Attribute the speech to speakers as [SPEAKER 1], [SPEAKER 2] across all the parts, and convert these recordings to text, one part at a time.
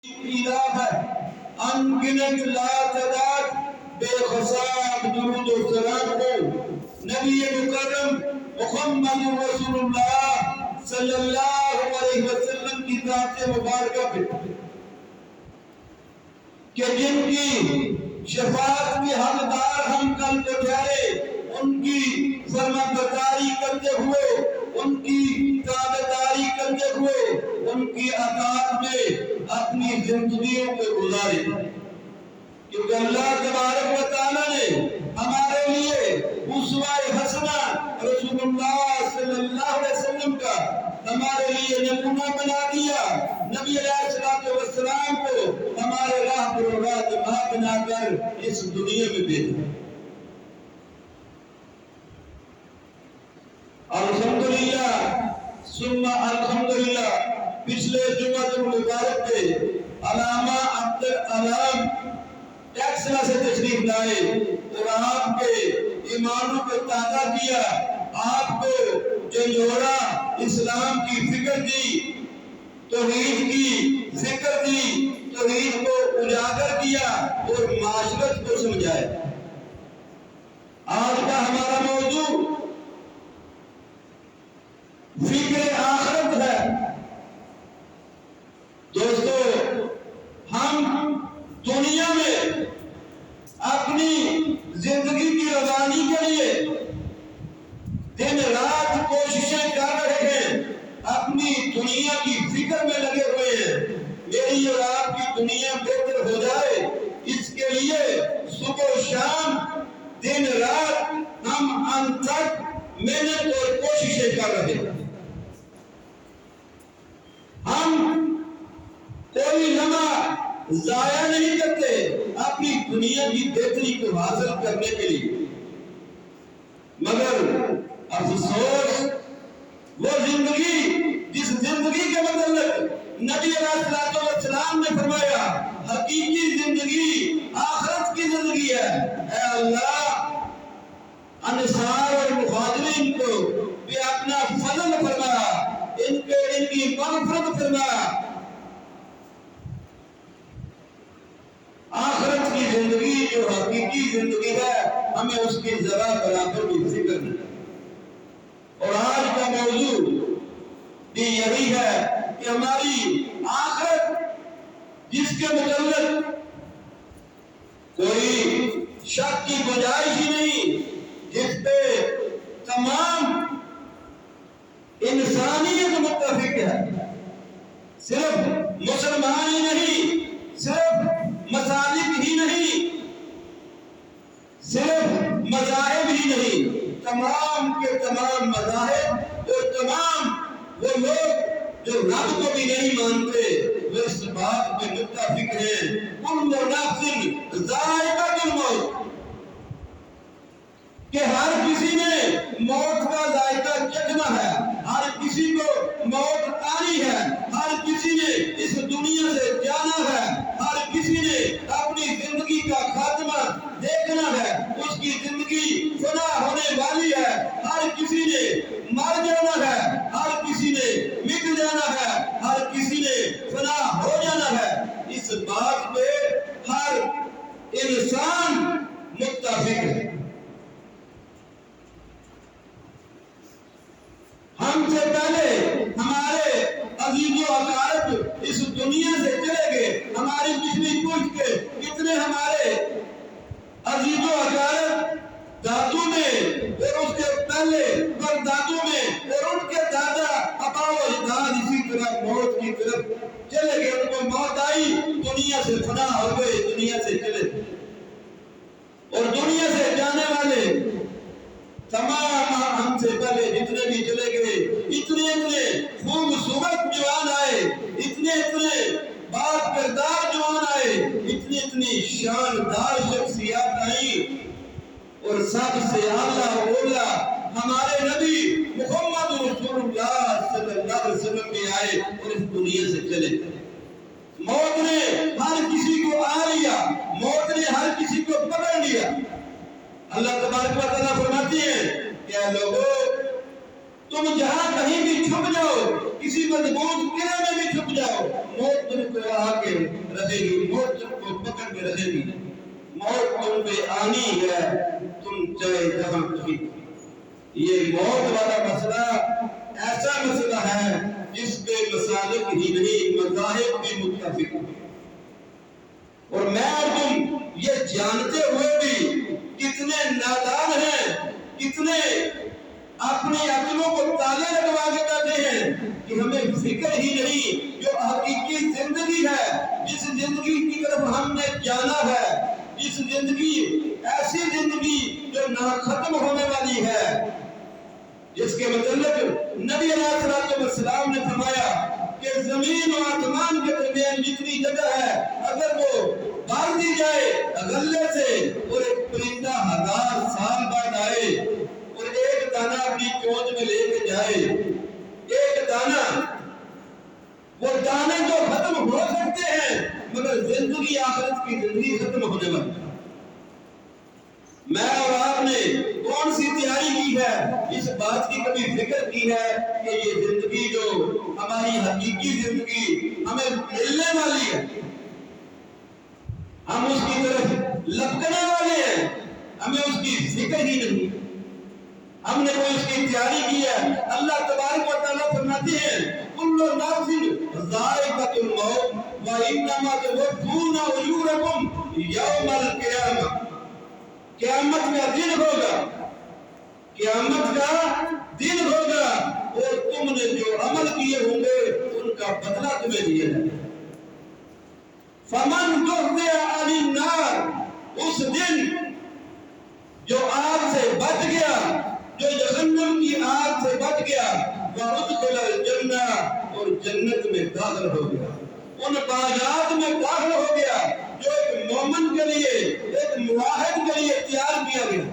[SPEAKER 1] الہ ہے، انگنت لا تعداد بے حساب درود و سلام ہو نبی مکرم محمد رسول اللہ صلی اللہ علیہ وسلم کی ذات مبارکہ پہ کہ جن کی شفاعت کے حقدار ہم کل کو ٹھہرے، ان کی فرمانبرداری کرتے ہوئے، ان کی تابعداری کرتے ہوئے، ان کی اطاعت میں اپنی زندگیوں کو گزارے، کیونکہ اللہ تبارک و تعالیٰ نے ہمارے لیے اسوہ حسنہ رسول اللہ صلی اللہ علیہ وسلم کا ہمارے لیے نمونہ بنا دیا۔ نبی علیہ السلام کو ہمارے راہ پر راہ بنا کر اس دنیا میں بھیجا۔ الحمدللہ ثم الحمدللہ، پچھلے جمعہ المبارک پہ علامہ عبدالعلام ٹیکسلا سے تشریف لائے اور آپ کے ایمانوں کو تازہ کیا، آپ کو جھنجھوڑا، اسلام کی فکر دی، توحید کی فکر دی، توحید کو اجاگر کیا اور معاشرت کو سمجھایا۔ آج کا ہمارا موضوع فکر آخرت ہے۔ دوستو، ہم دنیا میں اپنی زندگی کی روانی کے لیے دن رات کوششیں کر رہے ہیں، اپنی دنیا کی فکر میں لگے ہوئے ہیں۔ میری اور آپ کی دنیا بہتر ہو جائے، اس کے لیے صبح و شام دن رات ہم انتھک محنت اور کوششیں کر رہے ہیں۔ ہم کوئی لمحہ ضائع نہیں کرتے اپنی دنیا کی بہتری کو حاصل کرنے کے لیے، مگر افسوس وہ زندگی جس زندگی کے متعلق نبی علیہ السلام نے فرمایا حقیقی زندگی آخرت کی زندگی ہے۔ اے اللہ، انصار اور مہاجرین کو بھی اپنا فضل فرما، ان کی مغفرت فرما۔ آخرت کی زندگی جو حقیقی زندگی ہے، ہمیں اس کی ذرا برابر بھی فکر نہیں۔ اور آج کا موضوع بھی یہی ہے کہ ہماری آخرت جس کے متعلق کوئی شک کی گنجائش ہی نہیں، جس پہ تمام انسانیت متفق ہے، صرف مسلمان ہی نہیں، صرف مسالک ہی نہیں، صرف مذاہب ہی نہیں، تمام کے تمام مذاہب اور تمام وہ لوگ جو رب کو بھی نہیں مانتے، وہ اس بات میں متفق ہیں کل نفس ذائقۃ الموت، کہ ہر کسی نے موت کا ذائقہ چکھنا ہے، ہر کسی کو موت آنی ہے، ہر کسی نے اس دنیا سے جانا ہے، ہر کسی نے اپنی زندگی کا خاتمہ دیکھنا ہے، اس کی زندگی فنا ہونے والی ہے، ہر کسی نے مر جانا ہے، ہر کسی نے مٹ جانا ہے، ہر کسی نے فنا ہو جانا ہے۔ اس بات پہ ہر انسان متفق ہے۔ ہم سے پہلے ہمارے عزیز و اقارب اس دنیا سے چلے گئے، ہماری پچھلی پوچھ کے کتنے ہمارے عزیز و اقارب دادوں میں اور اس کے پہلے پردادوں میں اور ان کے دادا ابا و اجداد اسی طرح موت کی طرف چلے گئے، ان کو موت آئی، دنیا سے فنا ہو گئے، دنیا سے چلے گئے۔ اور دنیا سے جانے والے تمام ہم سے پہلے جتنے بھی چلے گئے، اتنے خوبصورت جوان آئے، اتنے باپ کردار جوان آئے، اتنی شاندار شخصیات آئیں، اور سب سے اعلیٰ اولا ہمارے نبی محمد رسول اللہ صلی اللہ علیہ وسلم بھی آئے اور اس دنیا سے چلے گئے۔ موت نے ہر کسی کو آ لیا، موت نے ہر کسی کو پکڑ لیا۔ اللہ تبارک و تعالیٰ فرماتی ہے کہ اے لوگو، تم جہاں کہیں بھی چھپ جاؤ، کسی مضبوط قلعے میں بھی چھپ جاؤ، موت تم کو آ کے رہے گی، موت تم کو پکڑ کے رہے گی، موت تم پہ آنی ہے، تم چاہے جہاں کہیں۔ یہ موت والا مسئلہ ایسا مسئلہ ہے جس پہ مسالک ہی نہیں مذاہب بھی متفق ہیں، اور میں اور تم یہ جانتے ہوئے بھی کتنے نادان ہیں، کتنے اپنی عقلوں کو تالے لگوا کے بیٹھے ہیں کہ ہمیں فکر ہی نہیں جو حقیقی زندگی ہے، جس زندگی کی طرف ہم نے جانا ہے، جس زندگی ایسی زندگی جو نہ ختم ہونے والی ہے، جس کے متعلق نبی علیہ السلام نے فرمایا کہ زمین و آسمان کے درمیان جتنی جگہ ہے اگر وہ بھر دی جائے اگلے سے، اور ایک پرندہ 1000 سال بعد آئے اور ایک دانہ اپنی چونچ میں لے کے جائے، ایک دانہ، وہ دانے تو ختم ہو سکتے ہیں مگر زندگی آخرت کی زندگی ختم ہونے والی ہے۔ میں اور آپ نے کون سی تیاری کی ہے، اس بات کی کبھی فکر کی ہے کہ یہ زندگی جو ہماری حقیقی زندگی ہمیں ملنے والی ہے، ہم اس کی طرف لپکنے والے ہیں، ہمیں اس کی فکر ہی نہیں، ہم نے کوئی اس کی تیاری کی ہے؟ اللہ تبارک و تعالیٰ فرماتے ہیں کل نفس ذائقۃ الموت وانما توفون اجورکم یوم القیامہ۔ قیامت کا دن ہوگا، قیامت کا دن ہوگا، اور تم نے جو عمل کیے ہوں گے ان کا بدلہ تمہیں دیا جائے گا۔ فمن زحزح عن النار، اس دن جو آگ سے بچ گیا، جو جہنم کی آگ سے بچ گیا، وادخل الجنہ، اور جنت میں داخل ہو گیا، ان باغات میں داخل ہو گیا جو ایک مومن کے لیے، ایک موحد کے لیے تیار کیا گیا،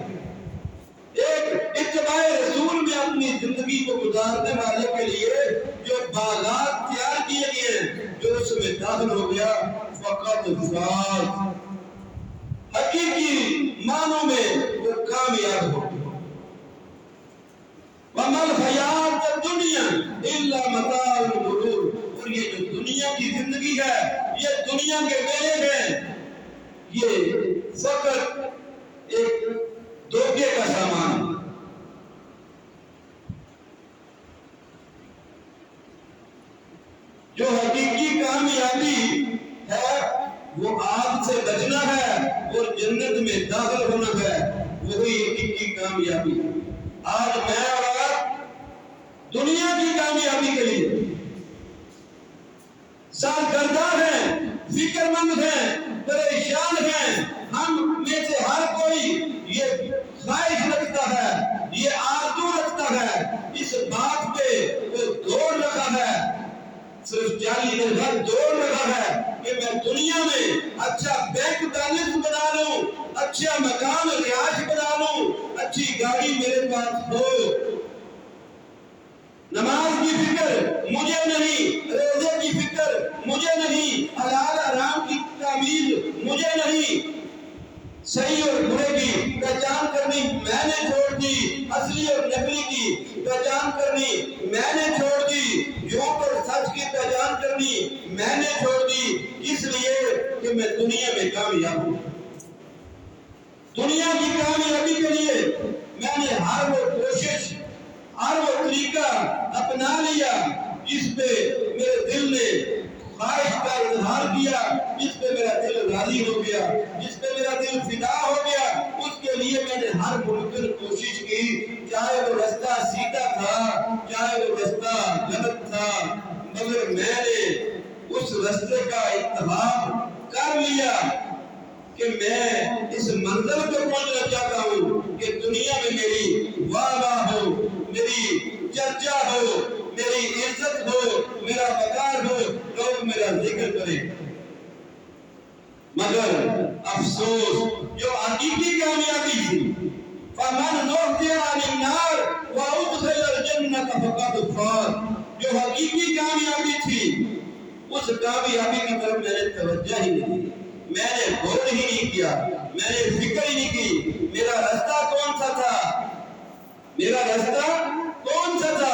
[SPEAKER 1] ایک اتباع رسول میں اپنی زندگی کو گزارنے والے کے لیے جو باغات تیار کیے گئے ہیں، جو اس میں داخل ہو گیا فقط فاز، حقیقی معنوں میں وہ کامیاب ہو گیا۔ وَمَا الْحَيَاةُ الدُّنْيَا إِلَّا مَتَاعُ الْغُرُورِ، اور یہ جو دنیا کی زندگی ہے، یہ دنیا کے میلے ہیں، یہ فقط ایک دھوکے کا سامان ہے۔ جو حقیقی کامیابی ہے وہ آگ سے بچنا ہے اور جنت میں داخل ہونا ہے، وہی حقیقی کامیابی۔ آج میں اور آپ دنیا کی کامیابی کے لیے سرگرداں ہیں، فکر مند ہیں، پریشان ہیں، ہم میں سے ہر کوئی یہ خواہش رکھتا ہے، یہ آرزو رکھتا ہے، اس بات پہ وہ دوڑ رہا ہے، صرف 40 دن بعد دوڑ رہا ہے کہ میں دنیا میں اچھا بینک بیلنس بنا لوں، اچھا مکان رہائش بنا لوں، اچھی گاڑی میرے پاس ہو۔ نماز کی فکر مجھے نہیں، روزے کی فکر مجھے نہیں، حلال حرام کی تعمیل مجھے نہیں، صحیح اور برے کی پہچان کرنی میں نے چھوڑ دی، اصلی اور نقلی کی پہچان کرنی میں نے چھوڑ دی، جھوٹ اور سچ کی پہچان کرنی میں نے چھوڑ دی، اس لیے کہ میں دنیا میں کامیاب ہوں۔ دنیا کی کامیابی کے لیے میں نے ہر وہ کوشش، ہر وہ طریقہ اپنا لیا جس پہ میرے دل نے خواہش کا اظہار کیا، جس پہ میرا دل راضی ہو گیا، جس پہ میرا دل فدا ہو گیا، اس کے لیے میں نے ہر ممکن کوشش کی، چاہے وہ رستہ سیدھا تھا، چاہے وہ رستہ غلط تھا، مگر میں نے اس رستے کا انتخاب کر لیا کہ میں اس منزل پہ پہنچنا چاہتا ہوں کہ دنیا میں میری واہ واہ ہو، میری چرچا ہو، میری عزت ہو، میرا وقار ہو، لوگ میرا ذکر کریں۔ مگر افسوس جو حقیقی کامیابی تھی، فَمَنْ زُحْزِحَ عَنِ النَّارِ وَأُدْخِلَ الْجَنَّةَ فَقَدْ فَازَ، جو حقیقی کامیابی تھی اس کامیابی کی طرف میں نے توجہ ہی نہیں دی، میں نے غور ہی نہیں کیا، میں نے فکر ہی نہیں کی، میرا راستہ کون سا تھا، میرا راستہ کون سا تھا؟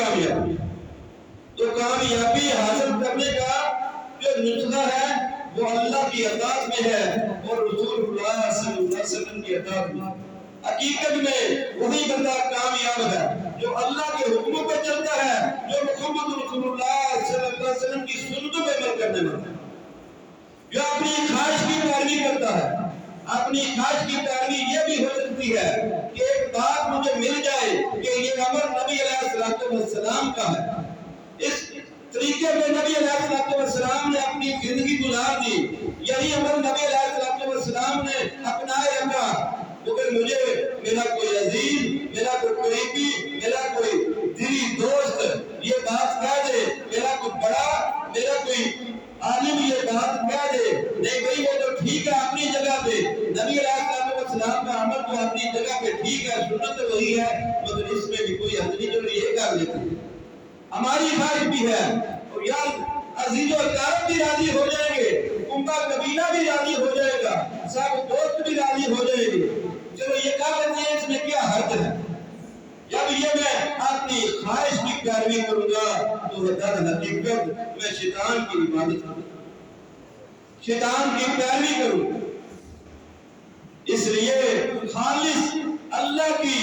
[SPEAKER 1] کامیابی ہے۔ تو کامیابی حاصل کرنے کا جو نسخہ ہے وہ اللہ کی اطاعت میں ہے اور رسول اللہ صلی اللہ علیہ وسلم کی اطاعت میں۔ حقیقت میں وہی بندہ کامیاب ہے جو اللہ کے حکموں پہ چلتا ہے، جو محمد رسول اللہ صلی اللہ علیہ وسلم کی سنتوں پہ عمل کرنے والا ہے، جو اپنی خواہش کی پیروی کرتا ہے۔ اپنی خواہش کی پیروی یہ بھی ہو سکتی ہے کہ ایک بات مجھے مل جائے کہ یہ امر نبی علیہ السلام کا ہے، اس طریقے پہ نبی علیہ السلام نے اپنی زندگی گزار دی، یہی عمل نبی علیہ السلام نے اپنائے رکھا، مگر مجھے میرا کوئی عزیز، میرا کوئی قریبی، میرا کوئی دلی دوست یہ بات کہہ دے، میرا کوئی بڑا، میرا کوئی عالم یہ بات کہہ دے، نہیں بھائی وہ تو ٹھیک ہے اپنی جگہ پہ، نبی علیہ السلام کا عمل تو اپنی جگہ پہ ٹھیک ہے، سنت وہی ہے، مگر اس میں بھی کوئی حد نہیں، جو یہ کر لیتے ہیں۔ ہماری خواہش بھی ہے اور یار عزیز و اقارب بھی راضی ہو جائیں گے، کنبہ قبیلہ بھی راضی ہو جائے گا، سب دوست بھی راضی ہو جائیں گے، چلو یہ کہہ لیتے ہیں اس میں کیا حد ہے؟ جب یہ میں اپنی خواہش کی پیروی کروں گا تو در حقیقت میں شیطان کی عبادت کروں، شیطان کی پیروی کروں۔ اس لیے خالص اللہ کی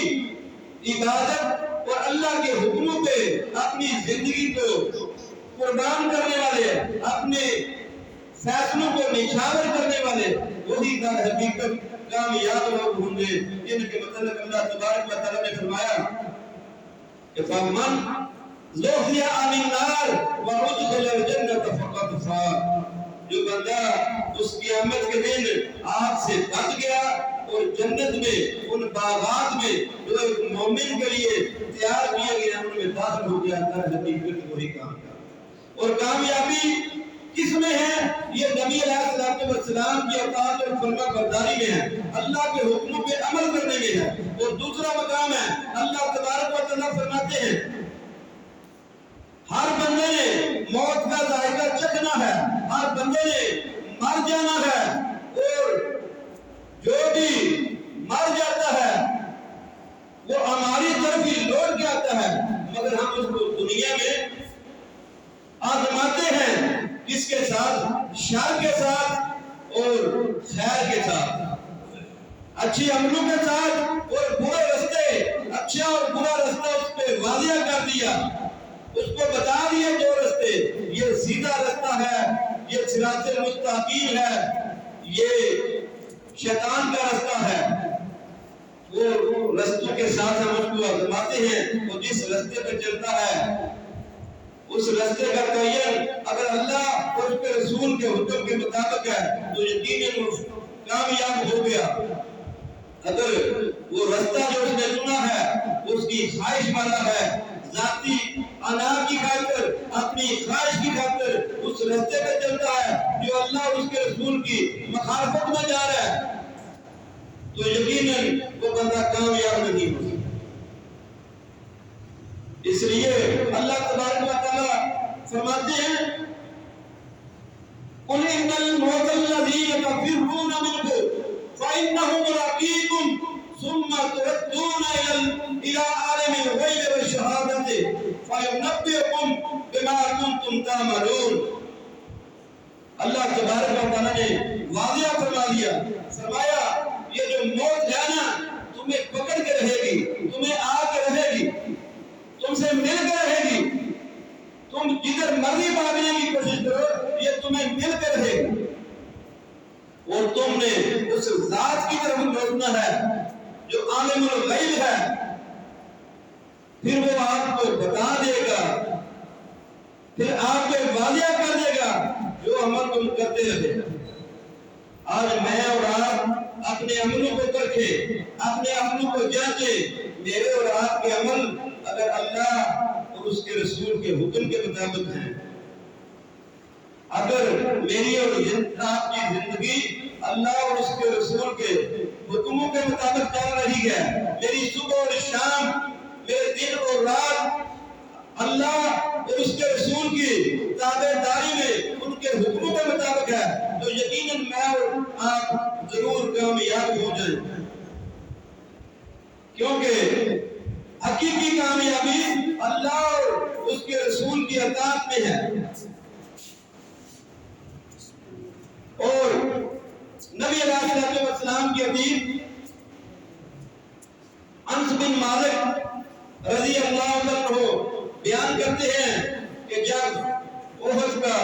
[SPEAKER 1] عبادت اور اللہ کے حکموں پہ اپنی زندگی کو قربان کرنے والے، اپنے فیصلوں کو نچھاور کرنے والے وہی در حقیقت کامیاب لوگ ہوں گے، جن کے متعلق اللہ تبارک و تعالیٰ نے فرمایا کہ فَمَنْ زُحْزِحَ عَنِ النَّارِ وَأُدْخِلَ الْجَنَّةَ فَقَدْ فَازَ، جو بندہ اس قیامت کے دن آگ سے بچ گیا اور جنت میں ان باغات میں جو ایک مومن کے لیے تیار کیے گئے ان میں داخل ہو گیا، در حقیقت وہی کامیاب۔ اور کامیابی کس میں ہے؟ یہ نبی علیہ السلام کی اطاعت اور فرما برداری میں ہے، اللہ کے حکموں پہ عمل کرنے میں ہے۔ اور دوسرا مقام ہے اللہ تبارک و تعالیٰ فرماتے ہیں ہر بندے نے موت کا ذائقہ چکھنا ہے، ہر بندے نے مر جانا ہے، اور جو بھی مر جاتا ہے وہ ہماری طرف ہی لوٹ کے آتا ہے، مگر ہم اس کو دنیا میں آزماتے ہیں، کس کے ساتھ؟ شر کے ساتھ اور خیر کے ساتھ، اچھی عملوں کے ساتھ اور برے رستے، اچھا اور برا رستہ اس پہ واضح کر دیا، اس کو بتا دیے جو رستے، یہ سیدھا رستہ ہے، یہ صراط المستقیم ہے، یہ شیطان کا رستہ ہے، وہ رستوں کے ساتھ ہم اس کو آزماتے ہیں، وہ جس رستے پہ چلتا ہے اس رستے کا تعین اگر اللہ اور اس کے رسول کے حکم کے مطابق ہے تو یقیناً وہ کامیاب ہو گیا۔ اگر وہ رستہ جو اس نے چنا ہے اس کی خواہش والا ہے، ذاتی انا کی خاطر، اپنی خواہش کی خاطر اس رستے پہ چلتا ہے جو اللہ اور اس کے رسول کی مخالفت میں جا رہا ہے، تو یقیناً وہ بندہ کامیاب نہیں ہو سکتا۔ اس لیے اللہ تبارک و تعالیٰ فرماتے ہیں قُلْ إِنَّ الْمَوْتَ الَّذِي تَفِرُّونَ مِنْهُ فَإِنَّهُ مُلَاقِيكُمْ ثُمَّ تُرَدُّونَ إِلَى عَالِمِ الْغَيْبِ وَالشَّهَادَةِ فَيُنَبِّئُكُم بِمَا كُنتُمْ تَعْمَلُونَ۔ اللہ تبارک و تعالیٰ نے واضح فرما دیا، فرمایا یہ جو موت ہے نا تمہیں پکڑ کے رہے گی، تمہیں آ کے رہے گی، تم سے مل کے رہے گی، تم جدھر مرضی بھاگنے کی کوشش کرو یہ تمہیں مل کے رہے گی، اور تم نے اس ذات کی طرف لوٹنا ہے جو عالم الغیب ہے، پھر وہ آپ کو بتا دے گا، پھر آپ کو واضح کر دے گا جو عمل تم کرتے رہے۔ آج میں اور آپ اپنے عملوں کو پرکھیں، اپنے عملوں کو جانچیں، میرے اور آپ کے عمل اگر اللہ اور اس کے رسول کے حکم کے مطابق ہیں، اگر میری اور آپ کی زندگی اللہ اور اس کے رسول کے حکموں کے مطابق چل رہی ہے، میری صبح اور شام، میرے دن اور رات اللہ اور اس کے رسول کی تابعداری میں ان کے حکموں کے مطابق ہے، تو یقیناً میں اور آپ ضرور کامیاب ہو جائیں، کیونکہ حقیقی کامیابی اللہ اور اس کے رسول کی اطاعت میں ہے۔ اور نبی علیہ السلام کی حدیث انس بن مالک رضی اللہ عنہ بیان کرتے ہیں کہ جب احد کا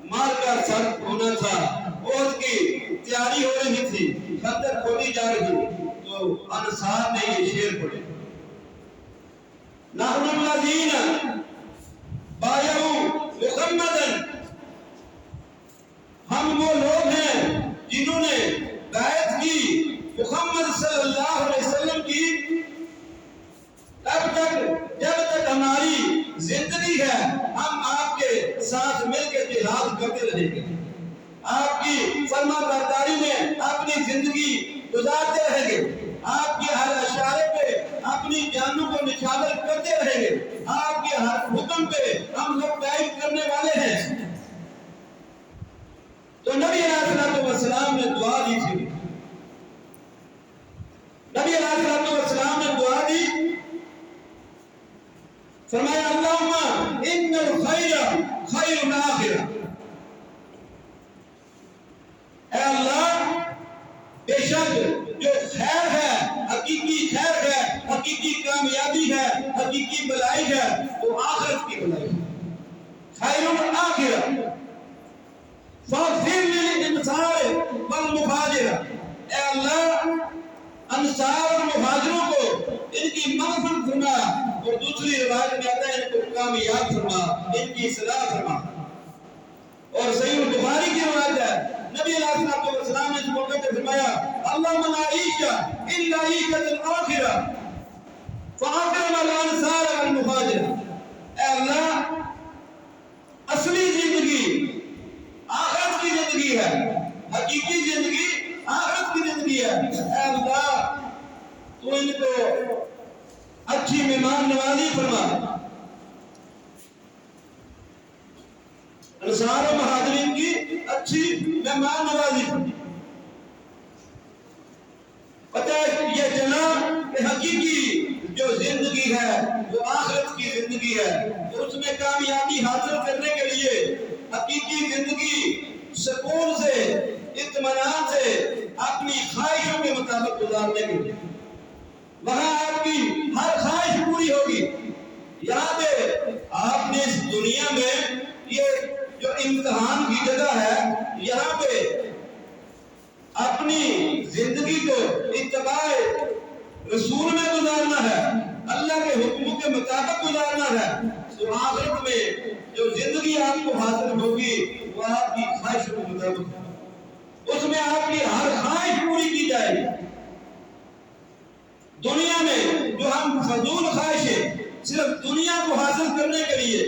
[SPEAKER 1] مارکا سخت ہونا تھا، احد کی تیاری ہو رہی تھی، خندق کھودی جا رہی، تو انصار نے یہ شعر پڑھے، نحن الذین بایعوا محمدا، ہم وہ لوگ ہیں جنہوں نے بیعت کی محمد صلی اللہ علیہ وسلم کی، جب تک ہماری زندگی ہے ہم آپ کے ساتھ مل کے جہاد کرتے رہیں گے، آپ کی فرما برداری میں اپنی زندگی گزارتے رہیں گے، آپ کے ہر اشارے پہ اپنی جانوں کو نچھاور کرتے رہیں گے، آپ کے ہر حکم پہ ہم لوگ تائید کرنے والے ہیں۔ تو نبی علیہ السلام نے دعا دی تھی، نبی علیہ السلام نے دعا دی، فرمایا اللہم ان الخیر خیر الآخرہ، اے اللہ بے شک جو خیر ہے، حقیقی خیر ہے، حقیقی کامیابی ہے، حقیقی بلائی ہے، وہ آخرت کی بلائی ہے، خیر الآخرہ، فاغفر للانصار والمہاجر، اے اللہ انصار اور مہاجروں کو ان کی مغفرت فرما، اور دوسری روایت میں آتا ہے ان کو کامیاب فرما، ان کی اصلاح فرما۔ اور صحیح البخاری کی روایت ہے نبی علیہ السلام نے اس موقع پہ فرمایا اللہم لا عیش الا عیشۃ الآخرہ فاکرم الانصار والمہاجر، اے اللہ اصلی زندگی آخرت کی زندگی ہے، حقیقی زندگی آخرت کی زندگی ہے، اے اللہ تو ان کو اچھی مہمان نوازی فرما، انصار و مہاجرین کی اچھی مہمان نوازی فرما۔ پتہ ہے یہ جناب کہ حقیقی جو زندگی ہے وہ آخرت کی زندگی ہے، اور اس میں کامیابی حاصل کرنے کے لیے حقیقی زندگی سکون سے، اطمینان سے، اپنی خواہشوں کے مطابق گزارنے کے لیے وہاں آپ کی ہر خواہش پوری ہوگی۔ یہاں پہ آپ نے اس دنیا میں یہ جو امتحان کی جگہ ہے، یہاں پہ اپنی زندگی کو اتباع رسول میں گزارنا ہے، اللہ کے حکموں کے مطابق گزارنا ہے، تو آخرت میں جو زندگی آپ کو حاصل ہوگی وہ آپ کی خواہشوں کے مطابق، اس میں آپ کی ہر خواہش پوری کی جائے گی۔ دنیا میں جو ہم فضول خواہشیں صرف دنیا کو حاصل کرنے کے لیے،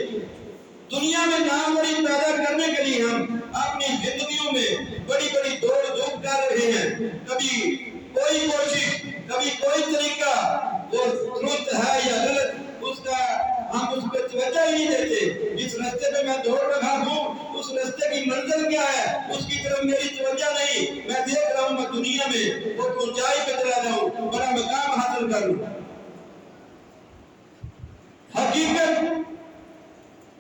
[SPEAKER 1] دنیا میں ناموری پیدا کرنے کے لیے ہم اپنی زندگیوں میں بڑی بڑی دوڑ دھوپ کر رہے ہیں، کبھی کوئی کوشش، کبھی کوئی طریقہ، وہ درست ہے یا غلط اس کا ہم اس پہ توجہ ہی نہیں دیتے، جس راستے پہ میں دوڑ رہا ہوں اس راستے کی منزل کیا ہے اس کی طرف میری توجہ نہیں، میں دیکھ رہا ہوں میں دنیا میں وہ اونچائی پہ چلا جاؤں، بڑا مقام حاصل کروں۔ حقیقت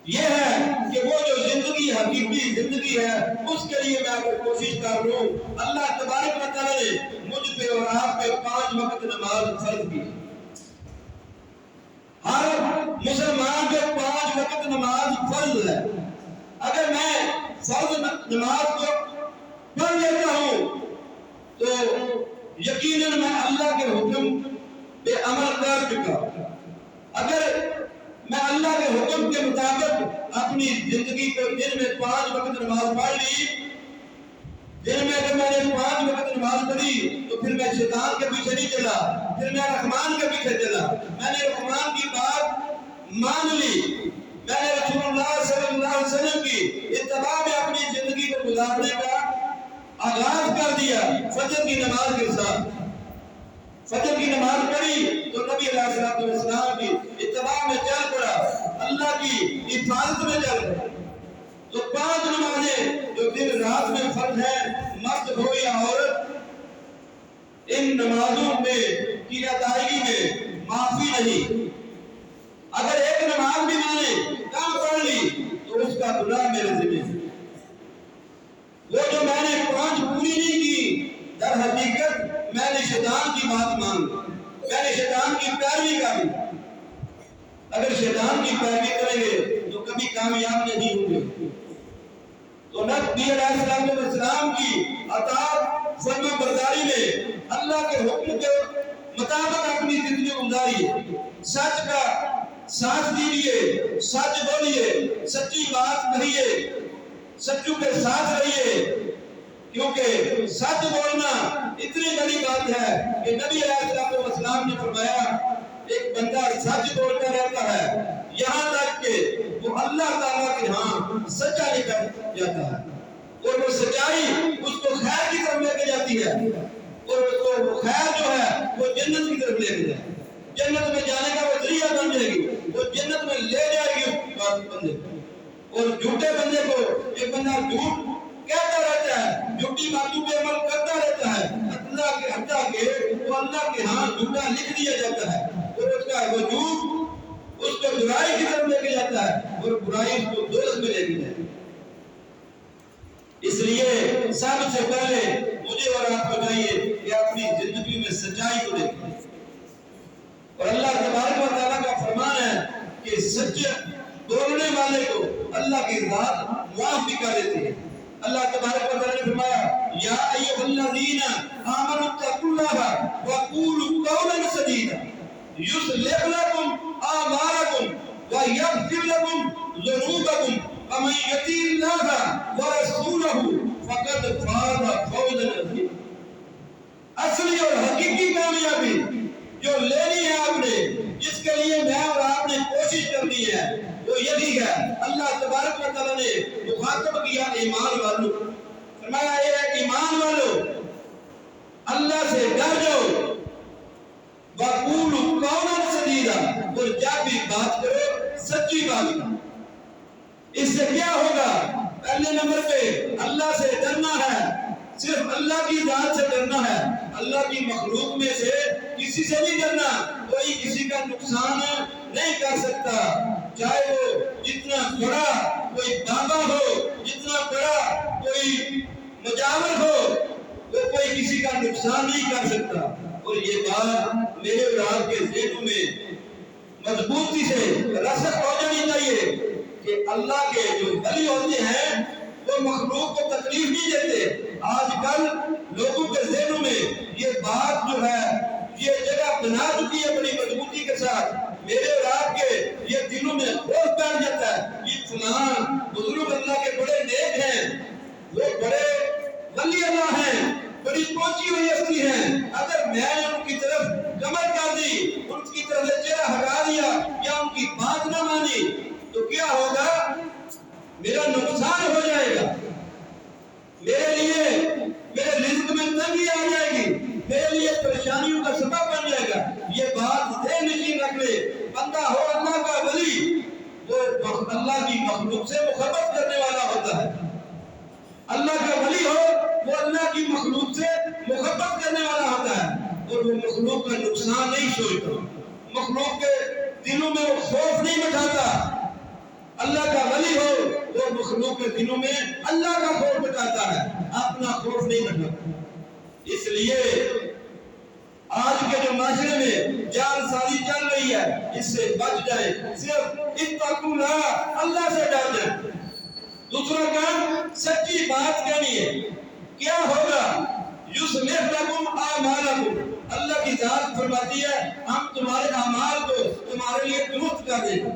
[SPEAKER 1] یہ ہے کہ وہ جو زندگی حقیقی زندگی ہے اس کے لیے میں اگر کوشش کر رہا ہوں، اللہ تبارک و تعالیٰ نے مجھ پہ اور آپ پہ 5 وقت نماز فرض کی، ہر مسلمان پہ 5 وقت نماز فرض ہے۔ اگر میں فرض نماز کو پڑھ لیتا ہوں تو یقیناً میں اللہ کے حکم پہ عمل کر چکا، اگر میں اللہ کے حکم کے مطابق اپنی زندگی کو دن میں 5 وقت نماز پڑھ لی، دن میں اگر میں نے 5 وقت نماز پڑھی تو پھر میں شیطان کے پیچھے نہیں چلا، پھر میں رحمان کے پیچھے چلا، میں نے رحمان کی بات مان لی، میں نے رسول اللہ صلی اللہ علیہ وسلم کی اتباع میں اپنی زندگی کو گزارنے کا آغاز کر دیا۔ فجر کی نماز کے ساتھ فجر کی نماز پڑھی تو نبی علیہ السلام کی اتباع میں چل پڑا، اللہ کی حفاظت میں چل پڑا۔ تو 5 نمازیں جو دن رات میں فرض ہیں، مرد ہو یا عورت، ان نمازوں میں کی ادائیگی میں معافی نہیں۔ اگر نماز بھی مانے کام پڑھ لی تو اس کا گناہ میرے ذمہ ہے۔ وہ جو میں نے 5 پوری نہیں کی، در حقیقت میں نے شیطان کی بات مان لی، میں نے شیطان کی پیروی کر لی۔ اگر شیطان کی پیروی کریں گے تو کبھی کامیاب نہیں ہوں گے۔ تو نبی علیہ السلام کی اطاعت فرما برداری میں اللہ کے حکم کے مطابق اپنی زندگی گزاری، سچ کا ساتھ دیجیے، سچ بولیے، سچی بات کہیے، سچوں کے ساتھ رہیے، کیونکہ سچ بولنا اتنی بڑی بات ہے کہ نبی علیہ السلام نے فرمایا ایک بندہ سچ بولتا رہتا ہے یہاں تک کہ وہ اللہ تعالیٰ کے ہاں سچا نکل جاتا ہے، اور وہ سچائی اس کو خیر کی طرف لے کے جاتی ہے، اور اس کو خیر جو ہے وہ جنت کی طرف لے کے جائے، جنت میں جانے کا وہ ذریعہ بن جائے گی، وہ جنت میں لے جائے گی اس بندے کو۔ اور جھوٹے بندے کو ایک بندہ جھوٹ کہتا رہتا ہے، جھوٹی باتوں پہ عمل کرتا رہتا ہے، اللہ کے حتیٰ کہ وہ اللہ کے ہاں جھوٹا لکھ دیا جاتا ہے، اور اس کا وہ جھوٹ اس کو برائی کی طرف لے کے جاتا ہے، اور برائی اس کو دوزخ میں لے کے جاتا ہے۔ اس لیے سب سے پہلے مجھے اور آپ کو چاہیے کہ اپنی زندگی میں سچائی کو دیکھیں، اور اللہ تبارک و تعالیٰ کا فرمان ہے کہ سچ بولنے والے کو اللہ کی ذات معاف بھی کر دیتی ہے۔ اللہ تبارک و تعالیٰ نے فرمایا یا ایھا الذین آمنوا اتقوا اللہ وقولوا قولا سدیدا یصلح لکم اعمالکم ویغفر لکم ذنوبکم ومن یطع اللہ ورسولہ فقد فاز فوزا عظیما۔ اصلی اور حقیقی کامیابی جو لینی ہے آپ نے، جس کے لیے میں اور آپ نے کوشش کرنی ہے، وہ یہی ہے۔ اللہ تبارک و تعالیٰ نے مخاطب کیا ایمان والوں، فرمایا اے ایمان والوں اللہ سے ڈر جاؤ، وقولوا قولا سدیدا، اور جب بھی بات کرو سچی بات کرو۔ اس سے کیا ہوگا؟ پہلے نمبر پہ اللہ سے ڈرنا ہے، صرف اللہ کی ذات سے ڈرنا ہے، اللہ کی مخلوق میں سے کسی سے نہیں ڈرنا۔ کوئی کسی کا نقصان نہیں کر سکتا، چاہے وہ جتنا بڑا کوئی بابا ہو، جتنا بڑا کوئی مجاور ہو، وہ کوئی کسی کا نقصان نہیں کر سکتا۔ اور یہ بات میرے اور آپ کے ذہنوں میں مضبوطی سے راسخ ہو جانی چاہیے کہ اللہ کے جو ولی ہوتے ہیں وہ مخلوق کو تکلیف نہیں دیتے۔ آج کل لوگوں کے ذہنوں میں یہ بات جو ہے یہ جگہ بنا چکی ہے بڑی مضبوطی کے ساتھ، میرے اور آپ کے یہ دلوں میں خوف بیٹھ جاتا ہے یہ فلان بزرگ اللہ کے بڑے نیک ہیں، وہ بڑے ولی اللہ ہیں، بڑی پہنچی ہوئی ہستی ہیں، اگر میں نے ان کی طرف کمر کر دی، ان کی طرف سے چہرہ ہٹا دیا یا ان کی بات نہ مانی تو کیا ہوگا؟ میرا نقصان ہو جائے گا، میرے لیے میرے رزق میں تنگی آ جائے گی، میرے لیے پریشانیوں کا سبب بن جائے گا۔ یہ بات ذہن نشین رکھ لے، بندہ ہو اللہ کا ولی وہ اللہ کی مخلوق سے محبت کرنے والا ہوتا ہے، اللہ کا ولی ہو وہ اللہ کی مخلوق سے محبت کرنے والا ہوتا ہے، اور وہ مخلوق کا نقصان نہیں سوچتا، مخلوق کے دلوں میں وہ خوف نہیں بٹھاتا۔ اللہ کا ولی ہو وہ مخلوق کے دلوں میں اللہ کا خوف بٹھاتا ہے، اپنا خوف نہیں بٹھاتا۔ اس لیے آج کے جو معاشرے میں جان سازی چل رہی ہے اس سے بچ جائیں، صرف اتقوا اللہ، اللہ سے ڈر جائیں۔ دوسرا کام سچی بات کہنی ہے، کیا ہوگا؟ یصلح لکم اعمالکم، اللہ کی ذات فرماتی ہے ہم تمہارے اعمال کو تمہارے لیے درست کر دیں گے،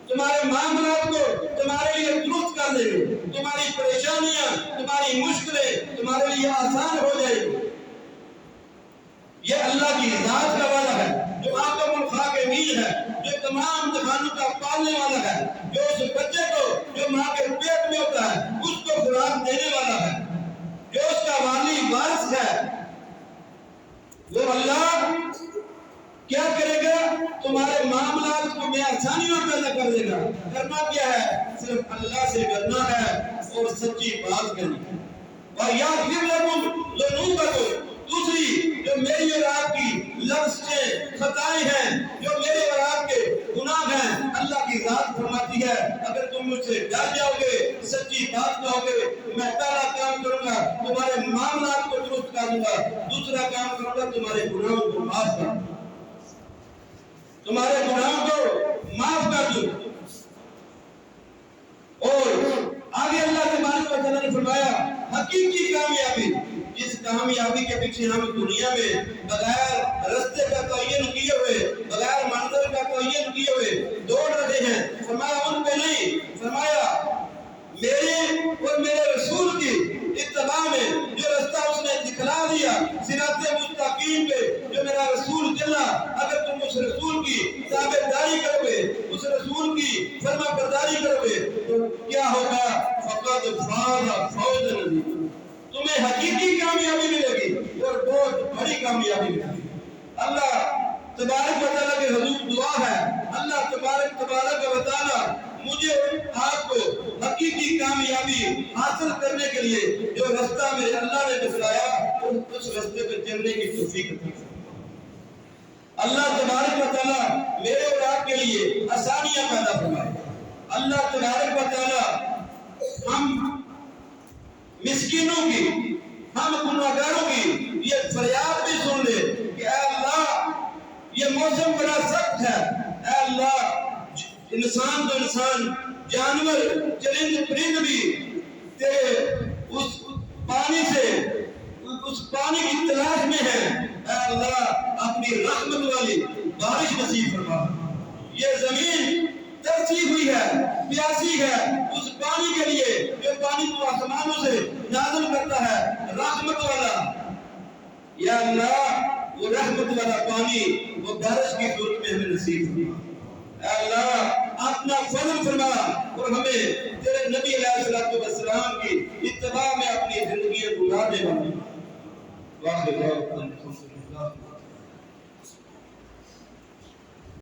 [SPEAKER 1] تمہارے معاملات کو تمہارے لیے درست کر دیں گے، تمہاری پریشانیاں تمہاری مشکلیں تمہارے لیے آسان ہو جائیں گی۔ یہ اللہ کی ذات کا وعدہ ہے جو آدم الخاک امین ہے، جو تمام جہانوں کا پالنے والا ہے، جو اس بچے کو جو ماں کے پیٹ میں ہوتا ہے اس کو خوراک دینے والا ہے، جو اس کا والی وارث ہے، وہ اللہ کیا کرے گا؟ تمہارے معاملات کو میں آسانیوں پیدا کر دے گا۔ کرنا کیا ہے؟ صرف اللہ سے ڈرنا ہے اور سچی بات کرنی ہے۔ وَيَغْفِرْ لَكُمْ ذُنُوبَكُمْ، دوسری جو میری اور آپ کی لفظ خطائیں ہیں، جو میرے اور آپ کے گناہ ہیں، اللہ کی ذات فرماتی ہے اگر تم مجھ سے ڈر جاؤ گے، سچی بات کہو گے، میں پہلا کام کروں گا تمہارے معاملات کو درست کر دوں گا، دوسرا کام کروں گا تمہارے گناہوں کو معاف کر دوں گا، تمہارے گناہوں کو معاف کر دوں۔ اور آگے اللہ تبارک و تعالیٰ نے فرمایا حقیقی کامیابی، جس کامیابی کے پیچھے ہم دنیا میں بغیر رستے کا تعین کیے ہوئے، بغیر منظر کا تعین کیے ہوئے دوڑ رہے ہیں، فرمایا ان پہ نہیں، فرمایا میرے اور میرے رسول کی اتباع میں جو رستہ اس نے دکھلا دیا، صراط مستقیم پہ جو میرا رسول چلا، اگر تم اس رسول کی تابعداری کرو گے، اس رسول کی فرما برداری کرو گے تو کیا ہوگا؟ فقط فاز فوزا عظیما، تمہیں حقیقی کامیابی ملے گی اور بہت بڑی کامیابی ملے گی۔ اللہ تبارک و تعالیٰ کے حضور دعا ہے اللہ تبارک و تعالیٰ مجھے آپ کو حقیقی کامیابی حاصل کرنے کے لیے جو رستہ میرے اللہ نے بتلایا اس رستے پہ چلنے کی توفیق عطا فرمائے۔ اللہ تبارک و تعالیٰ میرے اور آپ کے لیے آسانیاں پیدا فرمائے۔ اللہ تبارک و تعالیٰ ہم مسکینوں کی، ہم گنہگاروں کی یہ فریاد بھی سن لے کہ اے اللہ یہ موسم بڑا سخت ہے، اے اللہ انسان تو انسان، جانور چرند پرند بھی تیرے اس پانی سے، اس پانی کی تلاش میں ہے، اے اللہ اپنی رحمت والی بارش نصیب فرما۔ یہ زمین ترسی ہوئی ہے، پیاسی ہے اس پانی کے لیے جو پانی تو آسمانوں سے نازل کرتا ہے، رحمت والا، یا اللہ وہ رحمت والا پانی وہ بارش کی صورت میں ہمیں نصیب فرما۔ اے اللہ اپنا فضل فرما اور ہمیں تیرے نبی علیہ السلام کی اتباع میں اپنی زندگیاں گزارنے والی۔ واہ